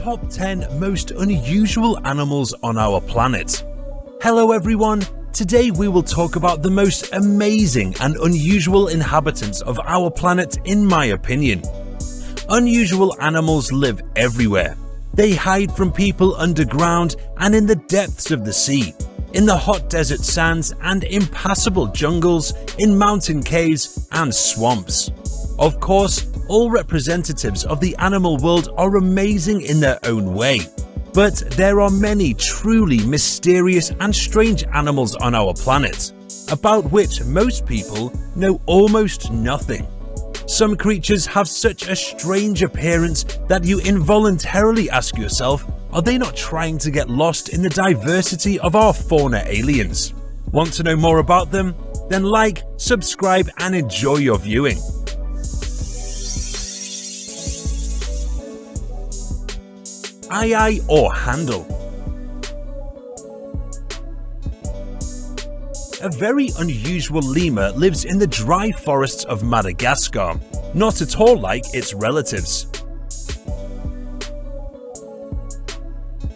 Top 10 most unusual animals on our planet. Hello everyone, today we will talk about the most amazing and unusual inhabitants of our planet in my opinion. Unusual animals live everywhere. They hide from people underground and in the depths of the sea, in the hot desert sands and impassable jungles, in mountain caves and swamps. Of course, all representatives of the animal world are amazing in their own way, but there are many truly mysterious and strange animals on our planet, about which most people know almost nothing. Some creatures have such a strange appearance that you involuntarily ask yourself, are they not trying to get lost in the diversity of our fauna aliens? Want to know more about them? Then like, subscribe and enjoy your viewing. Eye or handle. A very unusual lemur lives in the dry forests of Madagascar, not at all like its relatives.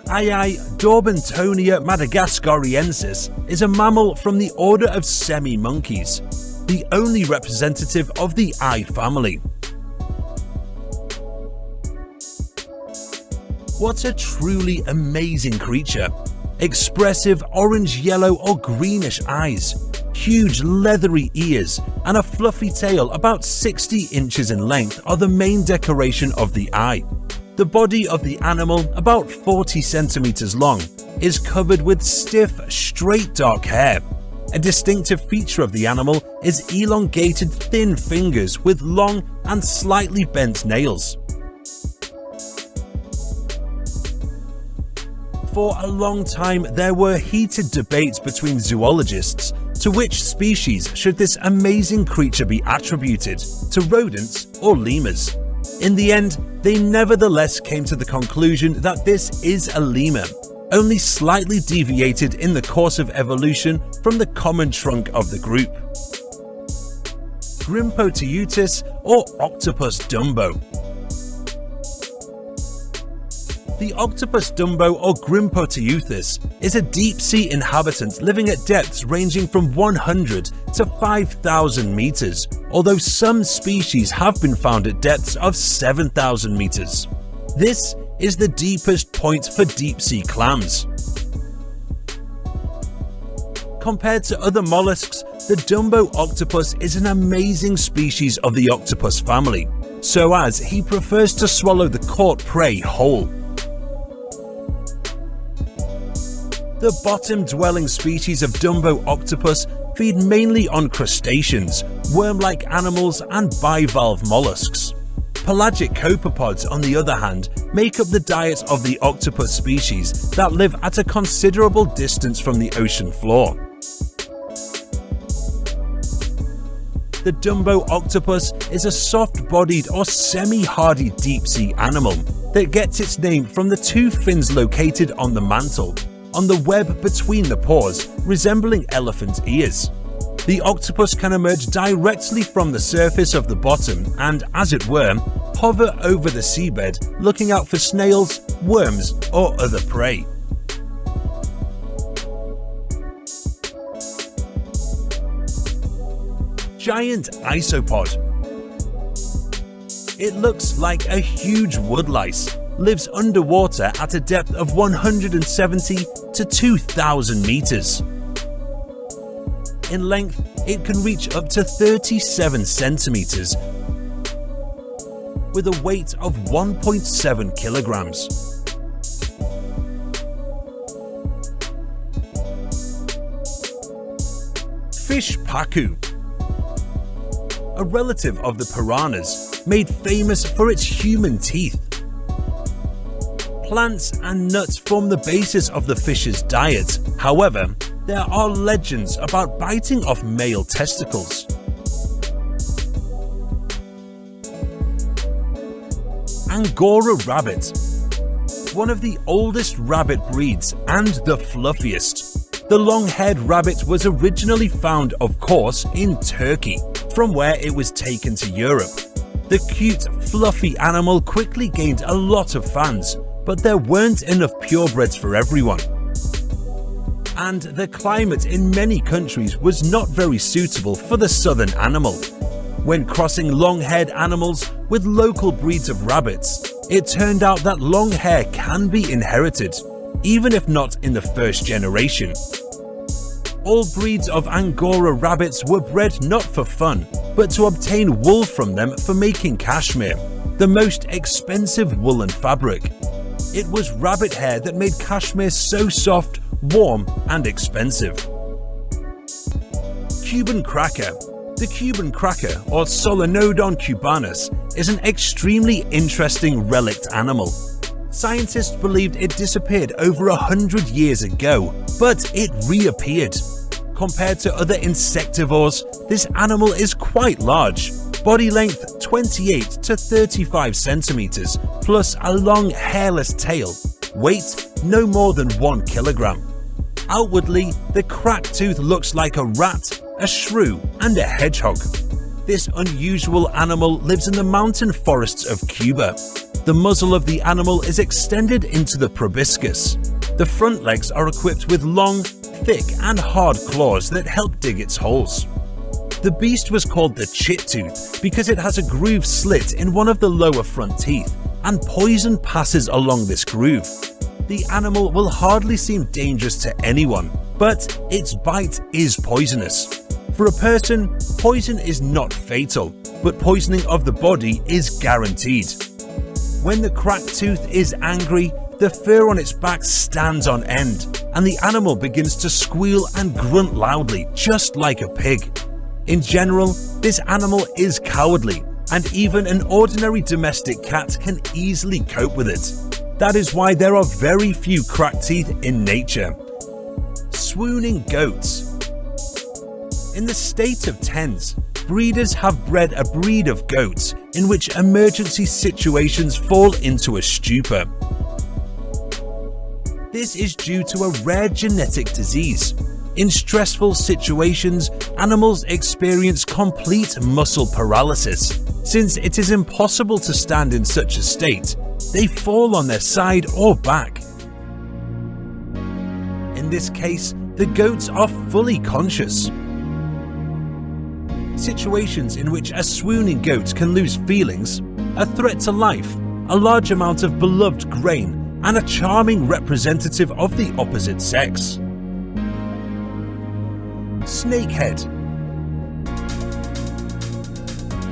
Eye Daubentonia madagascariensis is a mammal from the order of semi-monkeys, the only representative of the eye family. What a truly amazing creature. Expressive orange, yellow or greenish eyes, huge leathery ears and a fluffy tail about 60 inches in length are the main decoration of the eye. The body of the animal, about 40 centimeters long, is covered with stiff, straight dark hair. A distinctive feature of the animal is elongated thin fingers with long and slightly bent nails. For a long time, there were heated debates between zoologists to which species should this amazing creature be attributed, to rodents or lemurs. In the end, they nevertheless came to the conclusion that this is a lemur, only slightly deviated in the course of evolution from the common trunk of the group. Grimpoteuthis or octopus dumbo. The octopus dumbo or Grimpoteuthis is a deep-sea inhabitant living at depths ranging from 100 to 5,000 meters, although some species have been found at depths of 7,000 meters. This is the deepest point for deep-sea clams. Compared to other mollusks, the dumbo octopus is an amazing species of the octopus family, so as he prefers to swallow the caught prey whole. The bottom-dwelling species of dumbo octopus feed mainly on crustaceans, worm-like animals and bivalve mollusks. Pelagic copepods, on the other hand, make up the diet of the octopus species that live at a considerable distance from the ocean floor. The dumbo octopus is a soft-bodied or semi-hardy deep-sea animal that gets its name from the two fins located on the mantle, on the web between the paws, resembling elephant ears. The octopus can emerge directly from the surface of the bottom and, as it were, hover over the seabed, looking out for snails, worms or other prey. Giant isopod. It looks like a huge woodlice, lives underwater at a depth of 170 to 2,000 meters. In length, it can reach up to 37 centimeters with a weight of 1.7 kilograms. Fish pacu. A relative of the piranhas, made famous for its human teeth. Plants and nuts form the basis of the fish's diet. However, there are legends about biting off male testicles. Angora rabbit. One of the oldest rabbit breeds and the fluffiest. The long-haired rabbit was originally found, of course, in Turkey, from where it was taken to Europe. The cute, fluffy animal quickly gained a lot of fans, but there weren't enough purebreds for everyone. And the climate in many countries was not very suitable for the southern animal. When crossing long-haired animals with local breeds of rabbits, it turned out that long hair can be inherited, even if not in the first generation. All breeds of Angora rabbits were bred not for fun, but to obtain wool from them for making cashmere, the most expensive woolen fabric. It was rabbit hair that made cashmere so soft, warm, and expensive. Cuban cracker. The Cuban cracker, or Solenodon cubanus, is an extremely interesting relict animal. Scientists believed it disappeared over 100 years ago, but it reappeared. Compared to other insectivores, this animal is quite large. Body length 28 to 35 centimeters, plus a long hairless tail. Weight no more than 1 kilogram. Outwardly, the cracked tooth looks like a rat, a shrew, and a hedgehog. This unusual animal lives in the mountain forests of Cuba. The muzzle of the animal is extended into the proboscis. The front legs are equipped with long, thick, and hard claws that help dig its holes. The beast was called the chit tooth because it has a groove slit in one of the lower front teeth, and poison passes along this groove. The animal will hardly seem dangerous to anyone, but its bite is poisonous. For a person, poison is not fatal, but poisoning of the body is guaranteed. When the cracked tooth is angry, the fur on its back stands on end, and the animal begins to squeal and grunt loudly, just like a pig. In general, this animal is cowardly, and even an ordinary domestic cat can easily cope with it. That is why there are very few cracked teeth in nature. Swooning goats. In the state of Tennessee, breeders have bred a breed of goats in which emergency situations fall into a stupor. This is due to a rare genetic disease. In stressful situations, animals experience complete muscle paralysis. Since it is impossible to stand in such a state, they fall on their side or back. In this case, the goats are fully conscious. Situations in which a swooning goat can lose feelings, a threat to life, a large amount of beloved grain, and a charming representative of the opposite sex. Snakehead.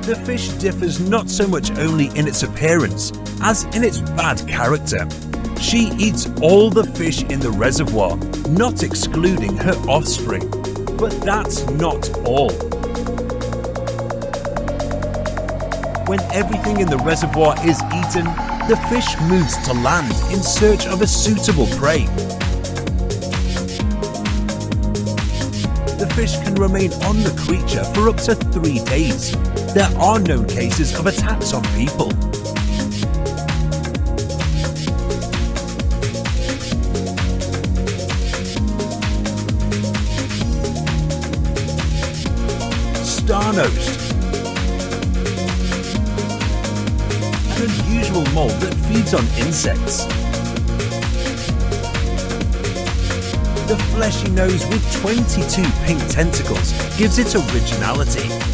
The fish differs not so much only in its appearance as in its bad character. She eats all the fish in the reservoir, not excluding her offspring. But that's not all. When everything in the reservoir is eaten, the fish moves to land in search of a suitable prey. The fish can remain on the creature for up to 3 days. There are known cases of attacks on people. Star-nosed. An unusual mole that feeds on insects. The fleshy nose with 22 pink tentacles gives it originality.